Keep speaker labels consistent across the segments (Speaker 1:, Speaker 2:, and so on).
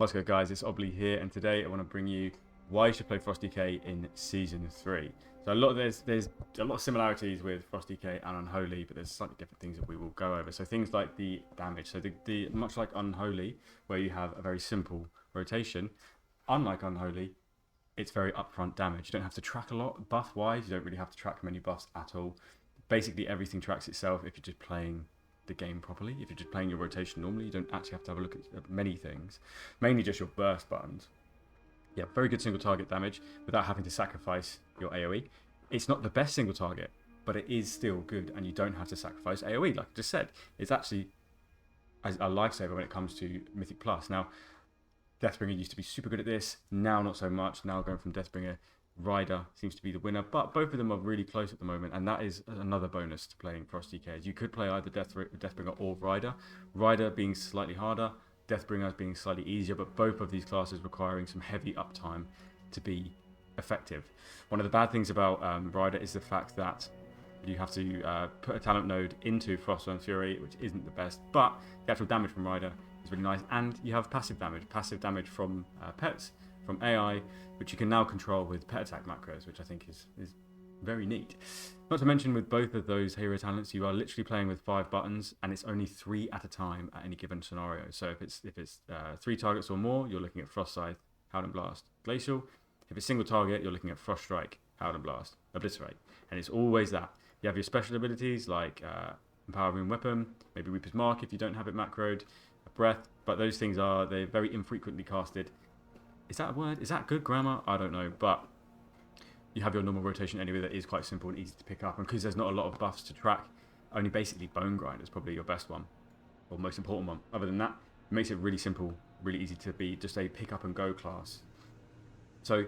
Speaker 1: What's good, guys? It's Obley here, and today I want to bring you why you should play Frost DK in Season 3. So there's a lot of similarities with Frost DK and Unholy, but there's slightly different things that we will go over. So things like the damage. So the much like Unholy, where you have a very simple rotation, unlike Unholy, it's very upfront damage. You don't have to track a lot buff-wise. You don't really have to track many buffs at all. Basically, everything tracks itself if you're just playing the game properly. If you're just playing your rotation normally, you don't actually have to have a look at many things, mainly just your burst buttons. Yeah, very good single target damage without having to sacrifice your AoE. It's not the best single target, but it is still good, and you don't have to sacrifice AoE. Like I just said, it's actually a lifesaver when it comes to Mythic Plus. Now, Deathbringer used to be super good at this, now not so much. Now going from Deathbringer, Rider seems to be the winner, but both of them are really close at the moment, and that is another bonus to playing Frost DKs. You could play either Deathbringer or Rider. Rider being slightly harder, Deathbringer being slightly easier, but both of these classes requiring some heavy uptime to be effective. One of the bad things about Rider is the fact that you have to put a talent node into Frost and Fury, which isn't the best, but the actual damage from Rider is really nice, and you have passive damage from pets, from AI, which you can now control with pet attack macros, which I think is very neat. Not to mention, with both of those hero talents, you are literally playing with 5 buttons, and it's only 3 at a time at any given scenario. So if it's 3 targets or more, you're looking at Frost Scythe, Howling Blast, Glacial. If it's single target, you're looking at Frost Strike, Howling Blast, Obliterate, and it's always that. You have your special abilities like Empowering Weapon, maybe Reaper's Mark if you don't have it macroed, Breath, but those things they're very infrequently casted. Is that a word? Is that good grammar? I don't know, but you have your normal rotation anyway that is quite simple and easy to pick up, and because there's not a lot of buffs to track, only basically Bone Grind is probably your best one, or most important one. Other than that, it makes it really simple, really easy to be just a pick up and go class. So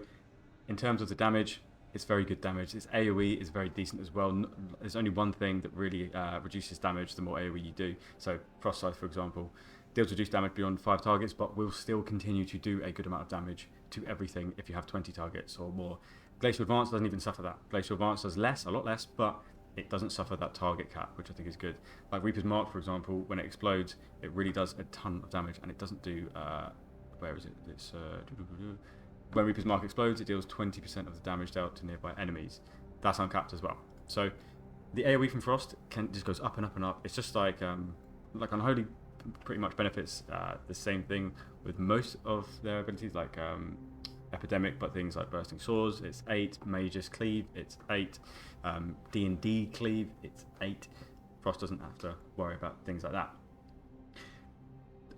Speaker 1: in terms of the damage, it's very good damage. Its AoE is very decent as well. There's only one thing that really reduces damage the more AoE you do. So Frost Scythe, for example, deals reduced damage beyond 5 targets, but will still continue to do a good amount of damage to everything if you have 20 targets or more. Glacial Advance doesn't even suffer that. Glacial Advance does less, a lot less, but it doesn't suffer that target cap, which I think is good. Like Reaper's Mark, for example, when it explodes, it really does a ton of damage, and it doesn't do... where is it? It's... when Reaper's Mark explodes, it deals 20% of the damage dealt to nearby enemies. That's uncapped as well. So the AoE from Frost just goes up and up and up. It's just like Unholy pretty much benefits the same thing with most of their abilities, like Epidemic, but things like Bursting Swords, it's 8, Mage's Cleave, it's 8, D&D Cleave, it's 8. Frost doesn't have to worry about things like that.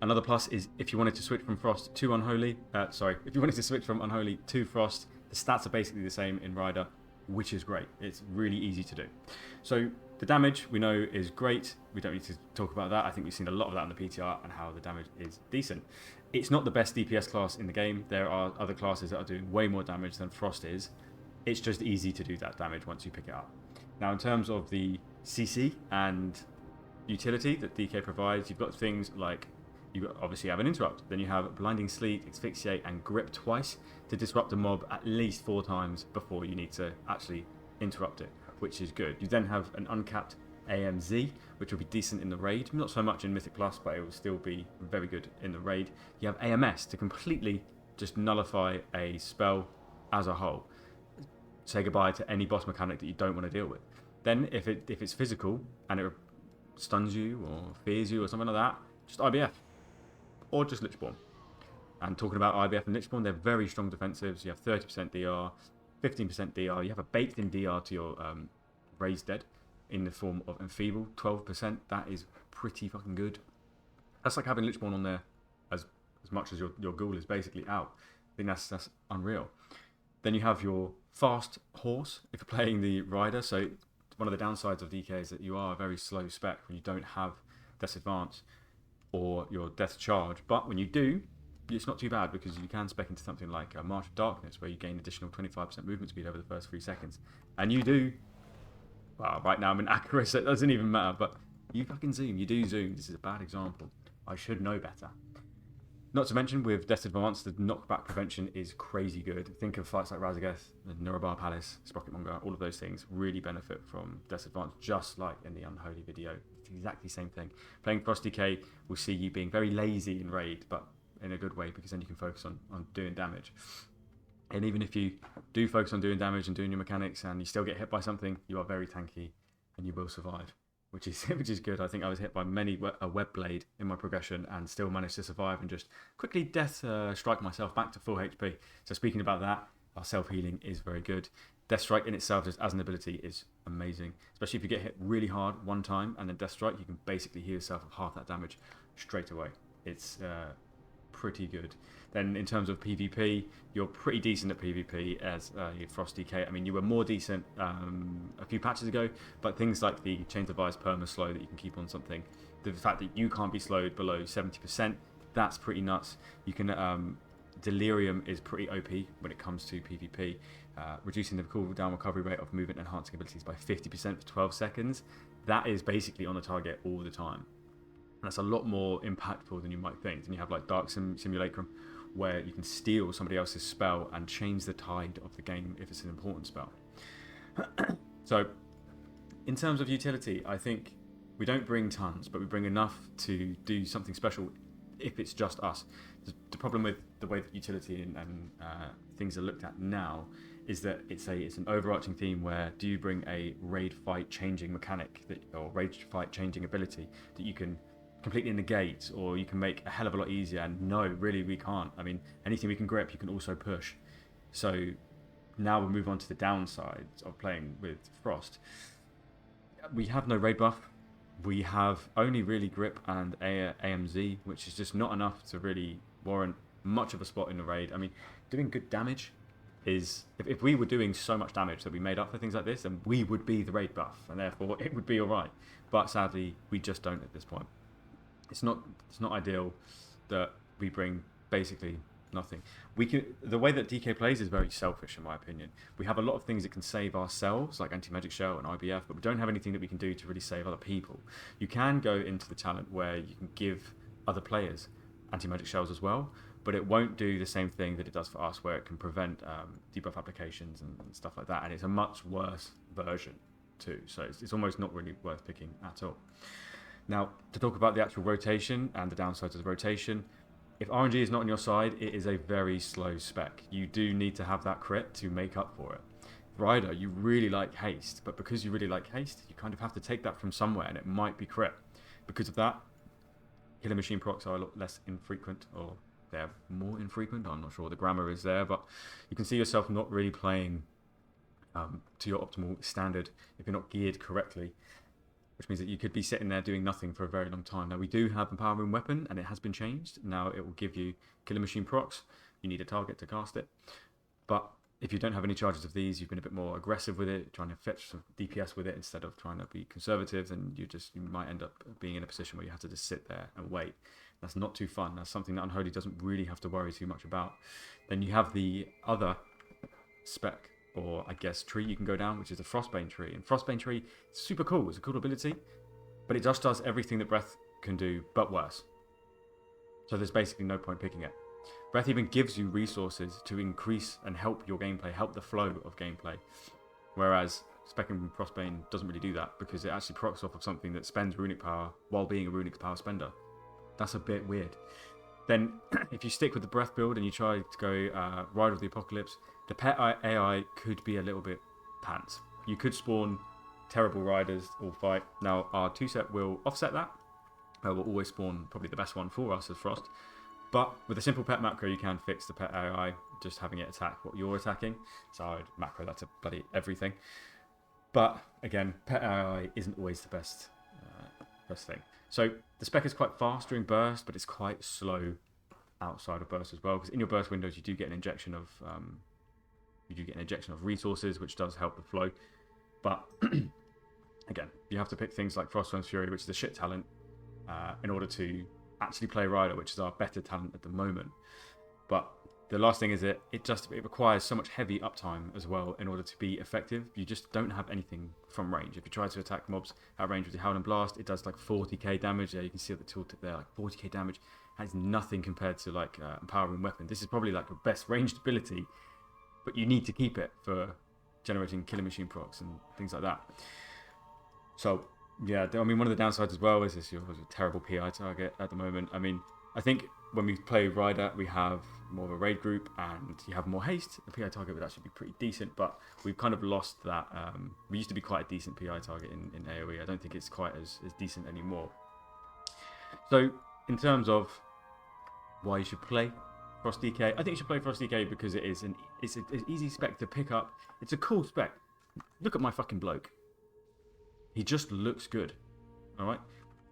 Speaker 1: Another plus is if you wanted to switch from Frost to Unholy, if you wanted to switch from Unholy to Frost, the stats are basically the same in Rider, which is great. It's really easy to do. So the damage we know is great. We don't need to talk about that. I think we've seen a lot of that in the PTR and how the damage is decent. It's not the best DPS class in the game. There are other classes that are doing way more damage than Frost is. It's just easy to do that damage once you pick it up. Now, in terms of the CC and utility that DK provides, you've got things like you obviously have an interrupt, then you have Blinding Sleet, Asphyxiate, and Grip twice to disrupt a mob at least 4 times before you need to actually interrupt it, which is good. You then have an uncapped AMZ, which will be decent in the raid, not so much in Mythic Plus, but it will still be very good in the raid. You have AMS to completely just nullify a spell as a whole. Say goodbye to any boss mechanic that you don't want to deal with. Then if it's physical and it stuns you or fears you or something like that, just IBF. Or just Lichborn. And talking about IBF and Lichborn, they're very strong defensives. You have 30% DR, 15% DR. You have a baked-in DR to your Raised Dead in the form of Enfeeble, 12%. That is pretty fucking good. That's like having Lichborn on there as much as your ghoul is basically out. I think that's unreal. Then you have your fast horse if you're playing the Rider. So one of the downsides of DK is that you are a very slow spec when you don't have Death's Advance or your Death Charge, but when you do, it's not too bad because you can spec into something like a March of Darkness where you gain additional 25% movement speed over the first 3 seconds. And you do, well, right now I'm in accuracy, so it doesn't even matter, but you fucking zoom, you do zoom. This is a bad example. I should know better. Not to mention, with Death's Advance, the knockback prevention is crazy good. Think of fights like Razageth, the Neurobar Palace, Sprocketmonger, all of those things really benefit from Death's Advance, just like in the Unholy video. It's exactly the same thing. Playing Frost DK will see you being very lazy in raid, but in a good way, because then you can focus on doing damage. And even if you do focus on doing damage and doing your mechanics and you still get hit by something, you are very tanky and you will survive, which is good. I think I was hit by a web blade in my progression and still managed to survive and just quickly death strike myself back to full HP. So speaking about that, our self-healing is very good. Death Strike in itself, just as an ability, is amazing. Especially if you get hit really hard one time and then Death Strike, you can basically heal yourself of half that damage straight away. It's pretty good. Then in terms of PvP, you're pretty decent at PvP as Frost DK. I mean, you were more decent a few patches ago, but things like the Chains of Ice perma slow that you can keep on something, the fact that you can't be slowed below 70%, that's pretty nuts. You can Delirium is pretty OP when it comes to PvP, reducing the cooldown recovery rate of movement enhancing abilities by 50% for 12 seconds. That is basically on the target all the time. And that's a lot more impactful than you might think. Then you have like Dark Simulacrum, where you can steal somebody else's spell and change the tide of the game if it's an important spell. So, in terms of utility, I think we don't bring tons, but we bring enough to do something special if it's just us. The problem with the way that utility and things are looked at now is that it's an overarching theme where do you bring a raid fight changing mechanic or raid fight changing ability that you can completely negate, or you can make a hell of a lot easier? And no, really we can't. I mean, anything we can grip you can also push. So now we'll move on to the downsides of playing with Frost. We have no raid buff. We have only really grip and AMZ, which is just not enough to really warrant much of a spot in the raid. I mean, doing good damage is, if we were doing so much damage that we made up for things like this, then we would be the raid buff, and therefore it would be alright. But sadly, we just don't at this point. It's not ideal that we bring basically nothing. The way that DK plays is very selfish, in my opinion. We have a lot of things that can save ourselves, like anti-magic shell and IBF, but we don't have anything that we can do to really save other people. You can go into the talent where you can give other players anti-magic shells as well, but it won't do the same thing that it does for us, where it can prevent debuff applications and stuff like that, and it's a much worse version too, so it's almost not really worth picking at all. Now, to talk about the actual rotation and the downsides of the rotation, if RNG is not on your side, it is a very slow spec. You do need to have that crit to make up for it. Rider, you really like haste, but because you really like haste, you kind of have to take that from somewhere, and it might be crit. Because of that, Killer Machine procs are a lot less infrequent, or they're more infrequent. I'm not sure the grammar is there, but you can see yourself not really playing to your optimal standard if you're not geared correctly, which means that you could be sitting there doing nothing for a very long time. Now, we do have Empowering Weapon, and it has been changed. Now it will give you Killer Machine procs. You need a target to cast it. But if you don't have any charges of these, you've been a bit more aggressive with it, trying to fetch some DPS with it instead of trying to be conservative, and you might end up being in a position where you have to just sit there and wait. That's not too fun. That's something that Unholy doesn't really have to worry too much about. Then you have the other spec, or I guess tree you can go down, which is the Frostbane tree. And Frostbane tree is super cool. It's a cool ability, but it just does everything that Breath can do, but worse. So there's basically no point picking it. Breath even gives you resources to increase and help your gameplay, help the flow of gameplay. Whereas Specking Frostbane doesn't really do that, because it actually procs off of something that spends runic power while being a runic power spender. That's a bit weird. Then, if you stick with the Breath build and you try to go Rider of the Apocalypse, the pet AI could be a little bit pants. You could spawn terrible riders all fight. Now, our 2-set will offset that. We'll always spawn probably the best one for us as Frost. But with a simple pet macro, you can fix the pet AI, just having it attack what you're attacking. So I'd macro that to bloody everything. But again, pet AI isn't always the best thing. So the spec is quite fast during burst, but it's quite slow outside of burst as well. Because in your burst windows, you do get an injection of resources, which does help the flow. But again, you have to pick things like Frostworm's Fury, which is a shit talent, in order to actually play Rider, which is our better talent at the moment. But the last thing is it requires so much heavy uptime as well in order to be effective. You just don't have anything from range. If you try to attack mobs at range with your Howling Blast, it does like 40k damage. There you can see at the tooltip there, like 40k damage. That is nothing compared to like Empowering Weapon. This is probably like the best ranged ability, but you need to keep it for generating Killer Machine procs and things like that. So yeah, I mean, one of the downsides as well is this: you're a terrible PI target at the moment. I mean, I think when we play Rider, we have more of a raid group, and you have more haste. The PI target would actually be pretty decent, but we've kind of lost that. We used to be quite a decent PI target in AoE. I don't think it's quite as decent anymore. So, in terms of why you should play Frost DK, I think you should play Frost DK because it's an easy spec to pick up. It's a cool spec. Look at my fucking bloke. He just looks good. Alright?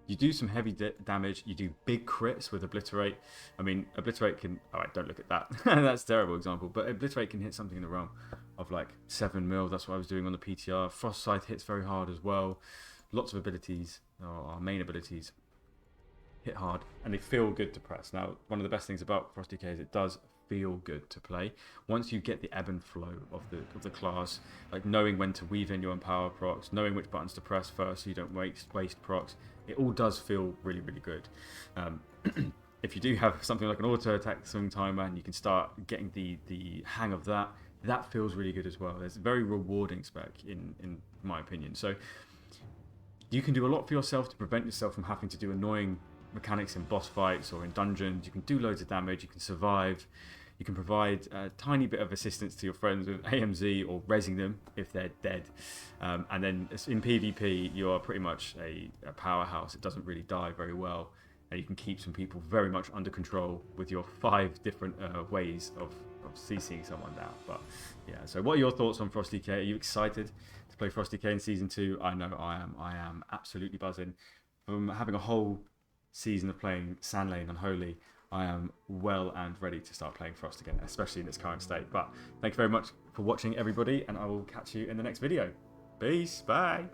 Speaker 1: You do some heavy damage. You do big crits with Obliterate. I mean, Obliterate can... Alright, don't look at that. That's a terrible example. But Obliterate can hit something in the realm of like 7 mil. That's what I was doing on the PTR. Frost Scythe hits very hard as well. Lots of abilities, or our main abilities, hit hard. And they feel good to press. Now, one of the best things about Frost DK is it does feel good to play. Once you get the ebb and flow of the class, like knowing when to weave in your empower procs, knowing which buttons to press first so you don't waste procs, it all does feel really, really good. If you do have something like an auto attack swing timer and you can start getting the hang of that, that feels really good as well. It's a very rewarding spec in my opinion. So you can do a lot for yourself to prevent yourself from having to do annoying mechanics in boss fights or in dungeons. You can do loads of damage, you can survive, you can provide a tiny bit of assistance to your friends with AMZ or rezzing them if they're dead, and then in PvP you are pretty much a powerhouse. It doesn't really die very well, and you can keep some people very much under control with your 5 different ways of CCing someone down. But yeah, so what are your thoughts on Frost DK? Are you excited to play Frost DK in Season 2? I know I am absolutely buzzing. From having a whole season of playing Sandlane Unholy, I am well and ready to start playing Frost again, especially in its current state. But thank you very much for watching, everybody, and I will catch you in the next video. Peace, bye.